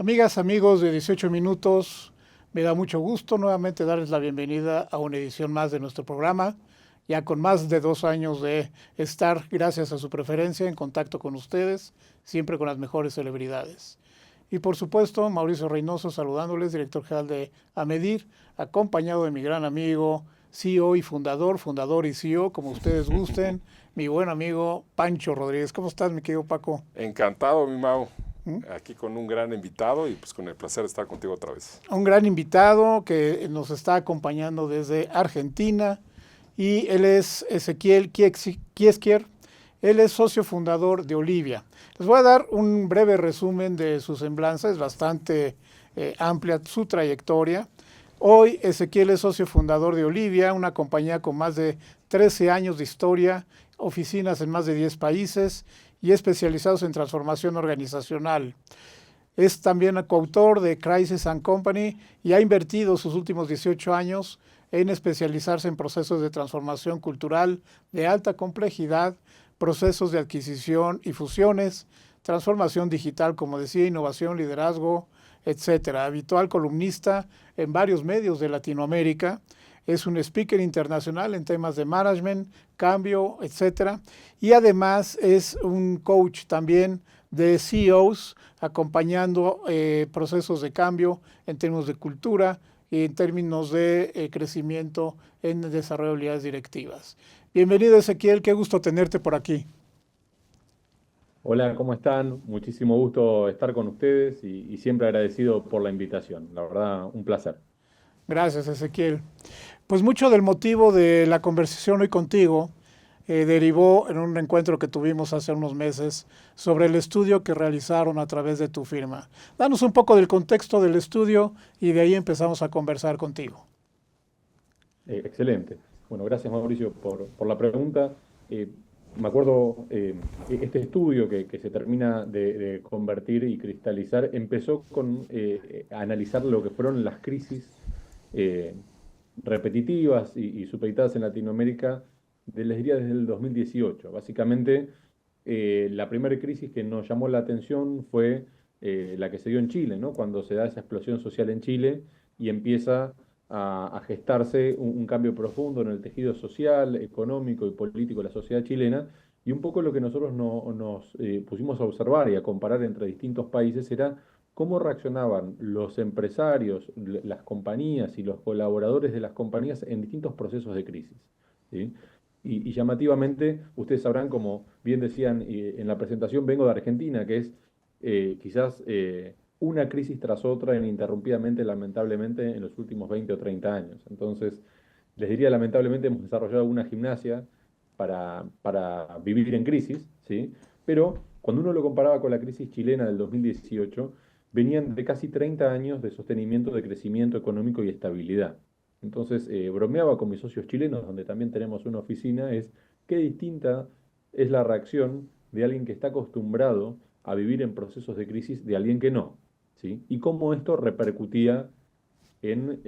Amigas, amigos de 18 minutos, me da mucho gusto nuevamente darles la bienvenida a una edición más de nuestro programa, ya con más de 2 años de estar, gracias a su preferencia, en contacto con ustedes, siempre con las mejores celebridades. Y por supuesto, Mauricio Reynoso saludándoles, director general de AMEDIR, acompañado de mi gran amigo, CEO y fundador y CEO, como ustedes gusten, mi buen amigo Pancho Rodríguez. ¿Cómo estás, mi querido Paco? Encantado, mi Mau. ¿Mm? Aquí con un gran invitado y pues con el placer de estar contigo otra vez. Un gran invitado que nos está acompañando desde Argentina y él es Ezequiel Kieskier. Él es socio fundador de Olivia. Les voy a dar un breve resumen de su semblanza, es bastante amplia su trayectoria. Hoy Ezequiel es socio fundador de Olivia, una compañía con más de 13 años de historia, oficinas en más de 10 países y especializados en transformación organizacional. Es también coautor de Crisis and Company y ha invertido sus últimos 18 años en especializarse en procesos de transformación cultural de alta complejidad, procesos de adquisición y fusiones, transformación digital, como decía, innovación, liderazgo, etcétera. Habitual columnista en varios medios de Latinoamérica. Es un speaker internacional en temas de management, cambio, etcétera. Y además es un coach también de CEOs, acompañando procesos de cambio en términos de cultura y en términos de crecimiento en el desarrollo de habilidades directivas. Bienvenido, Ezequiel, qué gusto tenerte por aquí. Hola, ¿cómo están? Muchísimo gusto estar con ustedes y siempre agradecido por la invitación. La verdad, un placer. Gracias, Ezequiel. Pues mucho del motivo de la conversación hoy contigo derivó en un encuentro que tuvimos hace unos meses sobre el estudio que realizaron a través de tu firma. Danos un poco del contexto del estudio y de ahí empezamos a conversar contigo. Excelente. Bueno, gracias Mauricio por la pregunta. Eh, Me acuerdo, este estudio que se termina de convertir y cristalizar empezó con analizar lo que fueron las crisis eh, repetitivas y supeditadas en Latinoamérica, les diría desde el 2018. Básicamente, la primera crisis que nos llamó la atención fue la que se dio en Chile, ¿no? Cuando se da esa explosión social en Chile y empieza a gestarse un cambio profundo en el tejido social, económico y político de la sociedad chilena. Y un poco lo que nosotros nos pusimos a observar y a comparar entre distintos países era cómo reaccionaban los empresarios, las compañías y los colaboradores de las compañías en distintos procesos de crisis. ¿Sí? Y llamativamente, ustedes sabrán, como bien decían en la presentación, vengo de Argentina, que es quizás una crisis tras otra ininterrumpidamente, lamentablemente, en los últimos 20 o 30 años. Entonces, les diría, lamentablemente, hemos desarrollado una gimnasia para vivir en crisis, ¿sí? Pero cuando uno lo comparaba con la crisis chilena del 2018, venían de casi 30 años de sostenimiento de crecimiento económico y estabilidad. Entonces, bromeaba con mis socios chilenos, donde también tenemos una oficina, es qué distinta es la reacción de alguien que está acostumbrado a vivir en procesos de crisis de alguien que no, ¿sí? Y cómo esto repercutía en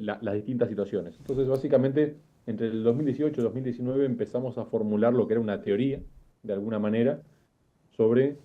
las distintas situaciones. Entonces, básicamente, entre el 2018 y 2019 empezamos a formular lo que era una teoría, de alguna manera, sobre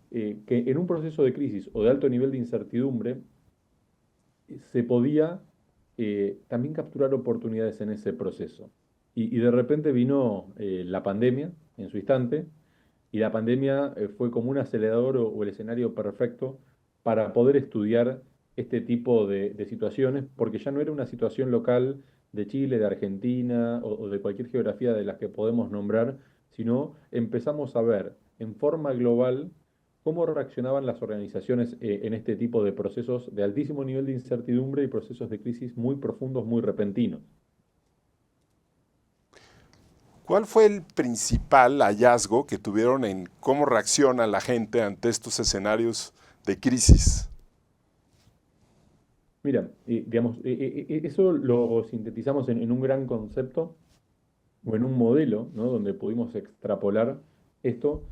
que en un proceso de crisis o de alto nivel de incertidumbre se podía también capturar oportunidades en ese proceso. Y de repente vino la pandemia en su instante, y la pandemia fue como un acelerador o el escenario perfecto para poder estudiar este tipo de situaciones, porque ya no era una situación local de Chile, de Argentina o de cualquier geografía de las que podemos nombrar, sino empezamos a ver en forma global cómo reaccionaban las organizaciones en este tipo de procesos de altísimo nivel de incertidumbre y procesos de crisis muy profundos, muy repentinos. ¿Cuál fue el principal hallazgo que tuvieron en cómo reacciona la gente ante estos escenarios de crisis? Mira, digamos, eso lo sintetizamos en un gran concepto o en un modelo, ¿no? Donde pudimos extrapolar esto,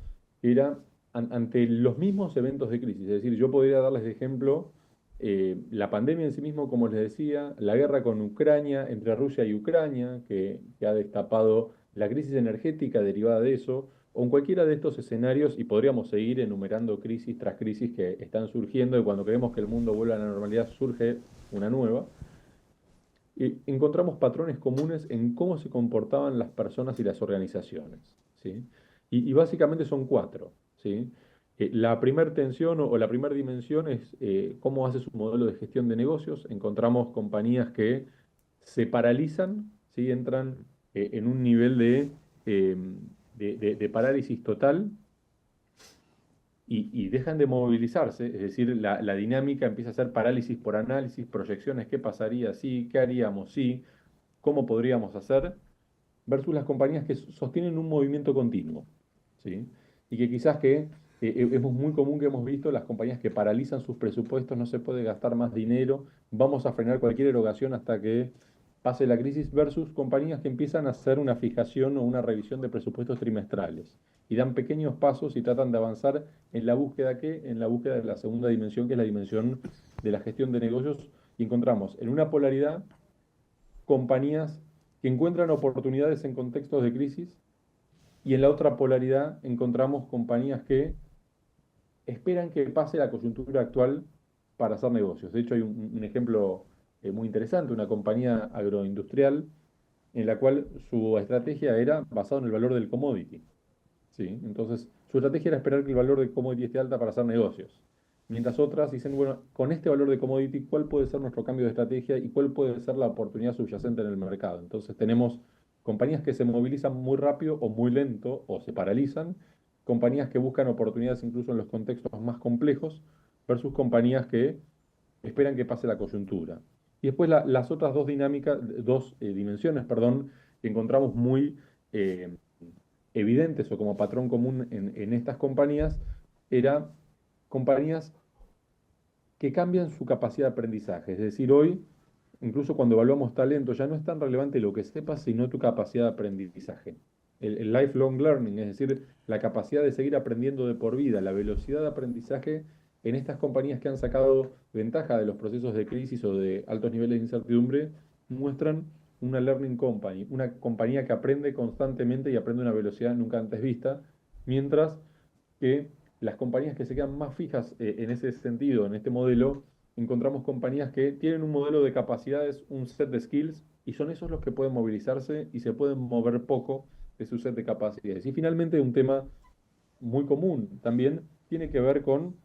era ante los mismos eventos de crisis. Es decir, yo podría darles de ejemplo la pandemia en sí mismo, como les decía, la guerra con Ucrania, entre Rusia y Ucrania, que ha destapado la crisis energética derivada de eso, o en cualquiera de estos escenarios, y podríamos seguir enumerando crisis tras crisis que están surgiendo, y cuando queremos que el mundo vuelva a la normalidad surge una nueva, encontramos patrones comunes en cómo se comportaban las personas y las organizaciones, ¿sí? Y básicamente son cuatro, ¿sí? La primera tensión o la primera dimensión es cómo hace su modelo de gestión de negocios. Encontramos compañías que se paralizan, ¿sí? Entran en un nivel eh, de parálisis total y dejan de movilizarse, es decir, la dinámica empieza a ser parálisis por análisis, proyecciones, qué pasaría si, qué haríamos si, cómo podríamos hacer, versus las compañías que sostienen un movimiento continuo, ¿sí? Y que quizás es muy común que hemos visto las compañías que paralizan sus presupuestos, no se puede gastar más dinero, vamos a frenar cualquier erogación hasta que pase la crisis, versus compañías que empiezan a hacer una fijación o una revisión de presupuestos trimestrales y dan pequeños pasos y tratan de avanzar en la búsqueda en la búsqueda de la segunda dimensión, que es la dimensión de la gestión de negocios, y encontramos en una polaridad compañías que encuentran oportunidades en contextos de crisis, y en la otra polaridad encontramos compañías que esperan que pase la coyuntura actual para hacer negocios. De hecho, hay un ejemplo muy interesante, una compañía agroindustrial en la cual su estrategia era basada en el valor del commodity, ¿sí? Entonces, su estrategia era esperar que el valor del commodity esté alta para hacer negocios. Mientras otras dicen, bueno, con este valor de commodity, ¿cuál puede ser nuestro cambio de estrategia y cuál puede ser la oportunidad subyacente en el mercado? Entonces tenemos compañías que se movilizan muy rápido o muy lento o se paralizan, compañías que buscan oportunidades incluso en los contextos más complejos, versus compañías que esperan que pase la coyuntura. Y después las otras dos dinámicas, dos dimensiones, perdón, que encontramos muy eh, evidentes o como patrón común en estas compañías, era compañías que cambian su capacidad de aprendizaje. Es decir, hoy, incluso cuando evaluamos talento, ya no es tan relevante lo que sepas, sino tu capacidad de aprendizaje. El lifelong learning, es decir, la capacidad de seguir aprendiendo de por vida, la velocidad de aprendizaje en estas compañías que han sacado ventaja de los procesos de crisis o de altos niveles de incertidumbre, muestran una learning company, una compañía que aprende constantemente y aprende a una velocidad nunca antes vista, mientras que las compañías que se quedan más fijas en ese sentido, en este modelo, encontramos compañías que tienen un modelo de capacidades, un set de skills, y son esos los que pueden movilizarse y se pueden mover poco de su set de capacidades. Y finalmente, un tema muy común también tiene que ver con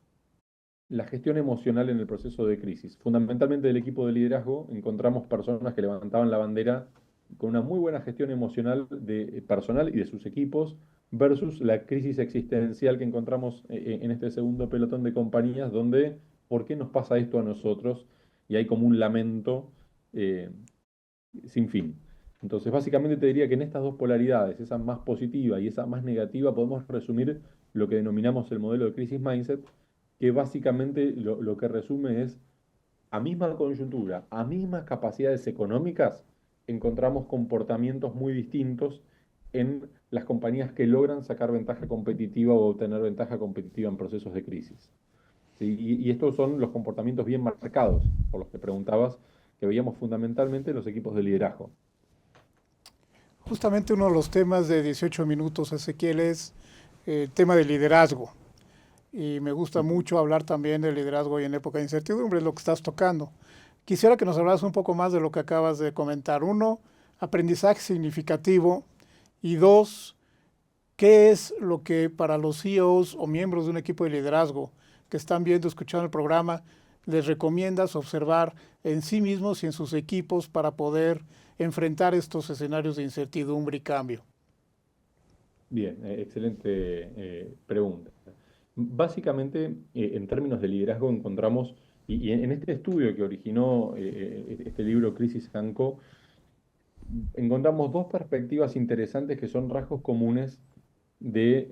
la gestión emocional en el proceso de crisis. Fundamentalmente del equipo de liderazgo encontramos personas que levantaban la bandera con una muy buena gestión emocional de personal y de sus equipos, versus la crisis existencial que encontramos en este segundo pelotón de compañías, donde ¿por qué nos pasa esto a nosotros? Y hay como un lamento eh, sin fin. Entonces, básicamente te diría que en estas dos polaridades, esa más positiva y esa más negativa, podemos resumir lo que denominamos el modelo de crisis mindset, que básicamente lo que resume es, a misma coyuntura, a mismas capacidades económicas, encontramos comportamientos muy distintos en las compañías que logran sacar ventaja competitiva o obtener ventaja competitiva en procesos de crisis. ¿Sí? Y estos son los comportamientos bien marcados, por los que preguntabas, que veíamos fundamentalmente en los equipos de liderazgo. Justamente uno de los temas de 18 minutos, Ezequiel, es el tema del liderazgo. Y me gusta mucho hablar también del liderazgo hoy en época de incertidumbre, es lo que estás tocando. Quisiera que nos hablaras un poco más de lo que acabas de comentar. Uno, aprendizaje significativo. Y dos, ¿qué es lo que para los CEOs o miembros de un equipo de liderazgo que están viendo, escuchando el programa, les recomiendas observar en sí mismos y en sus equipos para poder enfrentar estos escenarios de incertidumbre y cambio? Bien, excelente pregunta. Básicamente, en términos de liderazgo encontramos, y en este estudio que originó este libro Crisis Co., encontramos dos perspectivas interesantes que son rasgos comunes de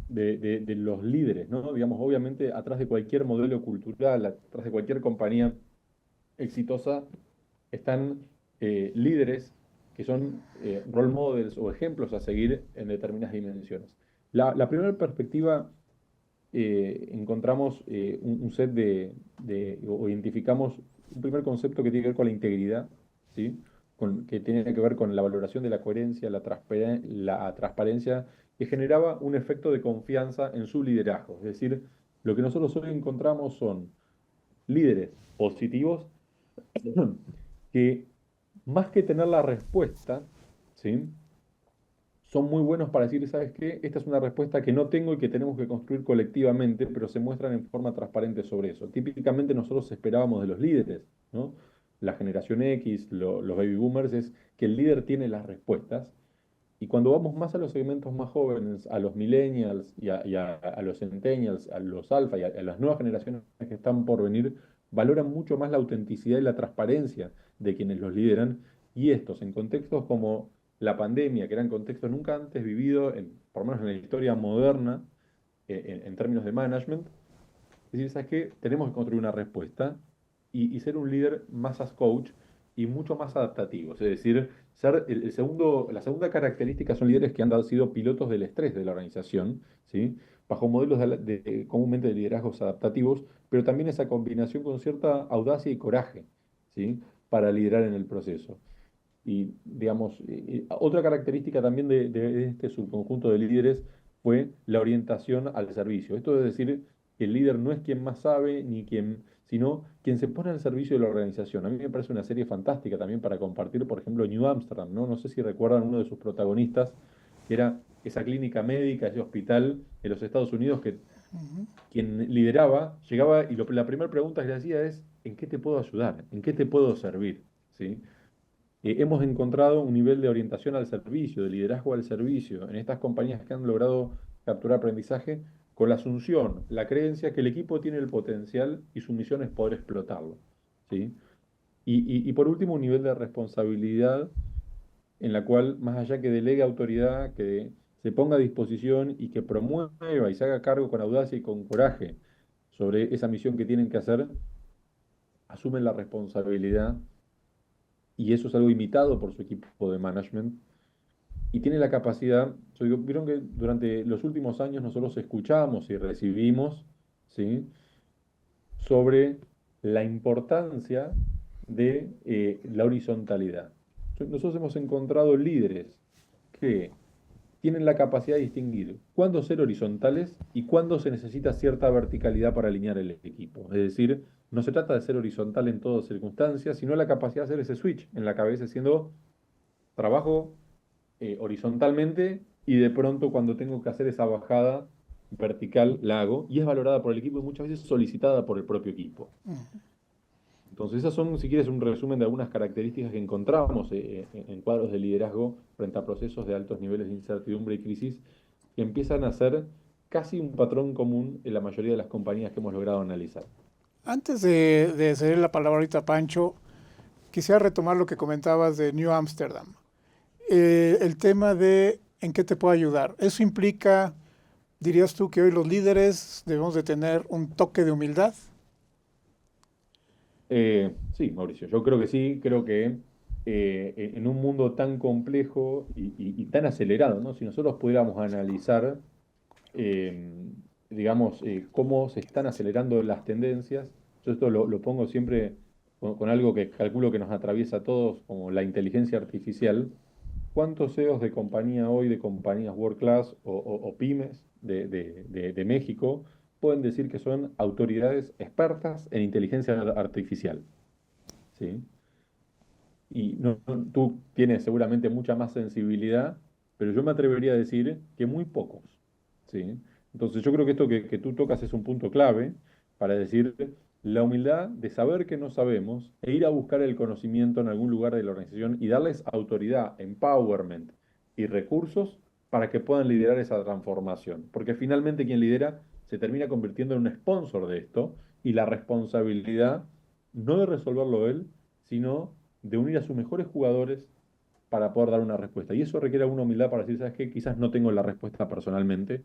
los líderes, ¿no? Digamos, obviamente, atrás de cualquier modelo cultural, atrás de cualquier compañía exitosa, están líderes que son role models o ejemplos a seguir en determinadas dimensiones. La primera perspectiva, encontramos un set o identificamos un primer concepto que tiene que ver con la integridad, ¿sí? Que tiene que ver con la valoración de la coherencia, la transparencia y que generaba un efecto de confianza en su liderazgo. Es decir, lo que nosotros hoy encontramos son líderes positivos que, más que tener la respuesta, ¿sí?, son muy buenos para decir, ¿sabes qué? Esta es una respuesta que no tengo y que tenemos que construir colectivamente, pero se muestran en forma transparente sobre eso. Típicamente nosotros esperábamos de los líderes, ¿no? La generación X, los baby boomers, es que el líder tiene las respuestas. Y cuando vamos más a los segmentos más jóvenes, a los millennials a los centennials, a los alfa y a las nuevas generaciones que están por venir, valoran mucho más la autenticidad y la transparencia de quienes los lideran. Y estos, en contextos como la pandemia, que eran contextos nunca antes vividos, por lo menos en la historia moderna, en términos de management, es decir, ¿sabes qué? Tenemos que construir una respuesta y ser un líder más as coach y mucho más adaptativo. Es decir, ser la segunda característica son líderes que han sido pilotos del estrés de la organización, ¿sí? Bajo modelos comúnmente de liderazgos adaptativos, pero también esa combinación con cierta audacia y coraje, ¿sí?, para liderar en el proceso. Y, digamos, otra característica también de este subconjunto de líderes fue la orientación al servicio. Esto es decir, que el líder no es quien más sabe, sino quien se pone al servicio de la organización. A mí me parece una serie fantástica también para compartir, por ejemplo, New Amsterdam, ¿no? No sé si recuerdan uno de sus protagonistas, que era esa clínica médica, ese hospital en los Estados Unidos, que quien lideraba llegaba y la primera pregunta que le hacía es: ¿en qué te puedo ayudar? ¿En qué te puedo servir? ¿Sí? Hemos encontrado un nivel de orientación al servicio, de liderazgo al servicio, en estas compañías que han logrado capturar aprendizaje con la asunción, la creencia que el equipo tiene el potencial y su misión es poder explotarlo, ¿sí? Y por último, un nivel de responsabilidad en la cual, más allá que delegue autoridad, que se ponga a disposición y que promueva y se haga cargo con audacia y con coraje sobre esa misión que tienen que hacer, asumen la responsabilidad, y eso es algo imitado por su equipo de management, y tiene la capacidad. Vieron que durante los últimos años nosotros escuchamos y recibimos, ¿sí?, sobre la importancia de la horizontalidad. Nosotros hemos encontrado líderes que tienen la capacidad de distinguir cuándo ser horizontales y cuándo se necesita cierta verticalidad para alinear el equipo. Es decir, no se trata de ser horizontal en todas circunstancias, sino la capacidad de hacer ese switch en la cabeza, siendo trabajo horizontalmente, y de pronto cuando tengo que hacer esa bajada vertical la hago, y es valorada por el equipo y muchas veces solicitada por el propio equipo. Entonces esas son, si quieres, un resumen de algunas características que encontramos en cuadros de liderazgo frente a procesos de altos niveles de incertidumbre y crisis, que empiezan a ser casi un patrón común en la mayoría de las compañías que hemos logrado analizar. Antes de ceder la palabra ahorita a Pancho, quisiera retomar lo que comentabas de New Amsterdam. El tema de en qué te puedo ayudar. Eso implica, dirías tú, que hoy los líderes debemos de tener un toque de humildad. Sí, Mauricio, yo creo que sí. Creo que en un mundo tan complejo y tan acelerado, ¿no? Si nosotros pudiéramos analizar, digamos, cómo se están acelerando las tendencias, yo esto lo pongo siempre con algo que calculo que nos atraviesa a todos, como la inteligencia artificial. ¿Cuántos CEOs de compañía hoy, de compañías world class o pymes de México, pueden decir que son autoridades expertas en inteligencia artificial? ¿Sí? Y tú tienes seguramente mucha más sensibilidad, pero yo me atrevería a decir que muy pocos, ¿sí? Entonces yo creo que esto que tú tocas es un punto clave para decir la humildad de saber que no sabemos e ir a buscar el conocimiento en algún lugar de la organización y darles autoridad, empowerment y recursos para que puedan liderar esa transformación. Porque finalmente quien lidera se termina convirtiendo en un sponsor de esto, y la responsabilidad no de resolverlo él, sino de unir a sus mejores jugadores para poder dar una respuesta. Y eso requiere una humildad para decir, ¿sabes qué? Quizás no tengo la respuesta personalmente,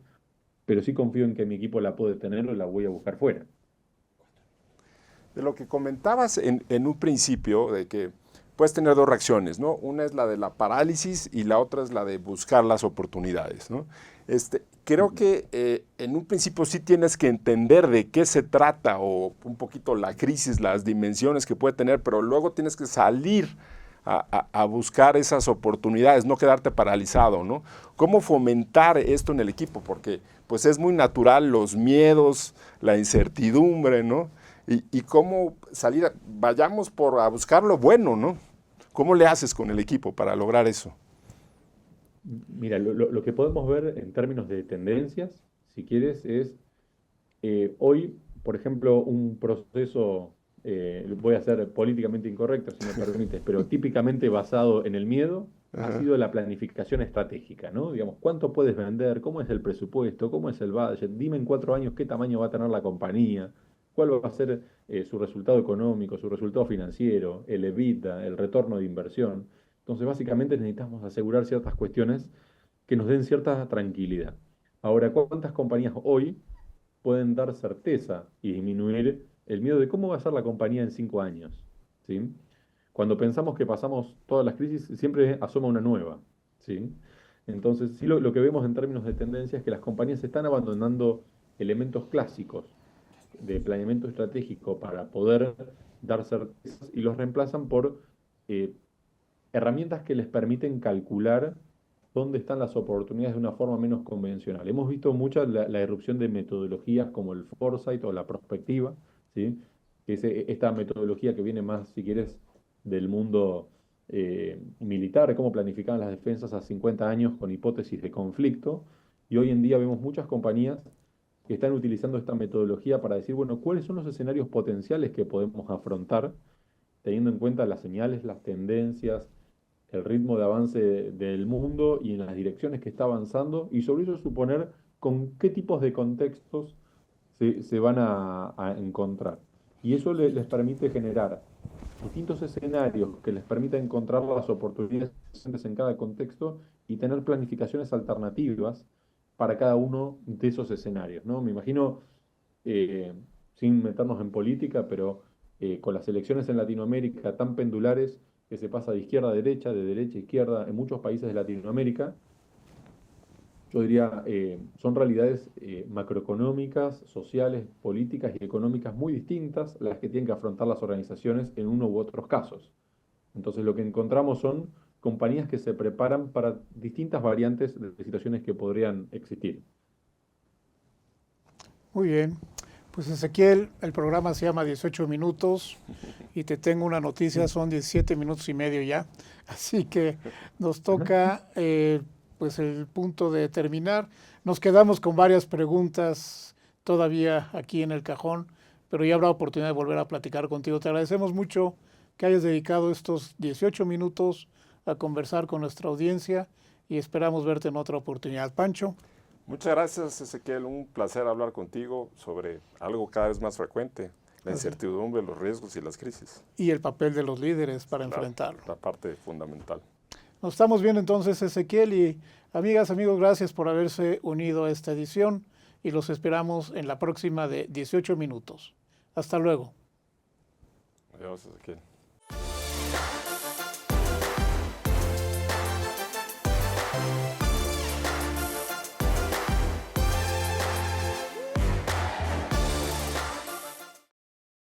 pero sí confío en que mi equipo la puede tener o la voy a buscar fuera. De lo que comentabas en un principio, de que puedes tener dos reacciones, ¿no? Una es la de la parálisis y la otra es la de buscar las oportunidades, ¿no? Creo que en un principio sí tienes que entender de qué se trata o un poquito la crisis, las dimensiones que puede tener, pero luego tienes que salir a buscar esas oportunidades, no quedarte paralizado, ¿no? ¿Cómo fomentar esto en el equipo? Porque pues es muy natural los miedos, la incertidumbre, ¿no? Y cómo salir, vayamos a buscar lo bueno, ¿no? ¿Cómo le haces con el equipo para lograr eso? Mira, lo que podemos ver en términos de tendencias, si quieres, es hoy, por ejemplo, un proceso, voy a ser políticamente incorrecto, si me permites, pero típicamente basado en el miedo, ha Ajá. sido la planificación estratégica, ¿no? Digamos, ¿cuánto puedes vender? ¿Cómo es el presupuesto? ¿Cómo es el budget? Dime en 4 años qué tamaño va a tener la compañía, cuál va a ser su resultado económico, su resultado financiero, el EBITDA, el retorno de inversión. Entonces, básicamente necesitamos asegurar ciertas cuestiones que nos den cierta tranquilidad. Ahora, ¿cuántas compañías hoy pueden dar certeza y disminuir el miedo de cómo va a ser la compañía en 5 años? ¿Sí? Cuando pensamos que pasamos todas las crisis, siempre asoma una nueva. ¿Sí? Entonces, sí, lo que vemos en términos de tendencia es que las compañías están abandonando elementos clásicos de planeamiento estratégico para poder dar certezas y los reemplazan por eh, herramientas que les permiten calcular dónde están las oportunidades de una forma menos convencional. Hemos visto mucha la irrupción de metodologías como el foresight o la prospectiva, ¿sí? Que es esta metodología que viene más, si quieres, del mundo militar, de cómo planificaban las defensas a 50 años con hipótesis de conflicto. Y hoy en día vemos muchas compañías que están utilizando esta metodología para decir, bueno, ¿cuáles son los escenarios potenciales que podemos afrontar, teniendo en cuenta las señales, las tendencias, el ritmo de avance del mundo y en las direcciones que está avanzando, y sobre eso suponer con qué tipos de contextos se van a encontrar? Y eso les permite generar distintos escenarios que les permita encontrar las oportunidades presentes en cada contexto y tener planificaciones alternativas para cada uno de esos escenarios, ¿no? Me imagino, eh, sin meternos en política, pero con las elecciones en Latinoamérica tan pendulares, que se pasa de izquierda a derecha, de derecha a izquierda en muchos países de Latinoamérica, yo diría, son realidades macroeconómicas, sociales, políticas y económicas muy distintas las que tienen que afrontar las organizaciones en uno u otros casos. Entonces lo que encontramos son compañías que se preparan para distintas variantes de situaciones que podrían existir. Muy bien. Pues Ezequiel, el programa se llama 18 minutos y te tengo una noticia, son 17 minutos y medio ya. Así que nos toca pues el punto de terminar. Nos quedamos con varias preguntas todavía aquí en el cajón, pero ya habrá oportunidad de volver a platicar contigo. Te agradecemos mucho que hayas dedicado estos 18 minutos a conversar con nuestra audiencia y esperamos verte en otra oportunidad. Pancho. Muchas gracias, Ezequiel. Un placer hablar contigo sobre algo cada vez más frecuente, la incertidumbre, los riesgos y las crisis. Y el papel de los líderes para enfrentarlo. La parte fundamental. Nos estamos viendo entonces, Ezequiel, y amigas, amigos, gracias por haberse unido a esta edición y los esperamos en la próxima de 18 minutos. Hasta luego. Adiós, Ezequiel.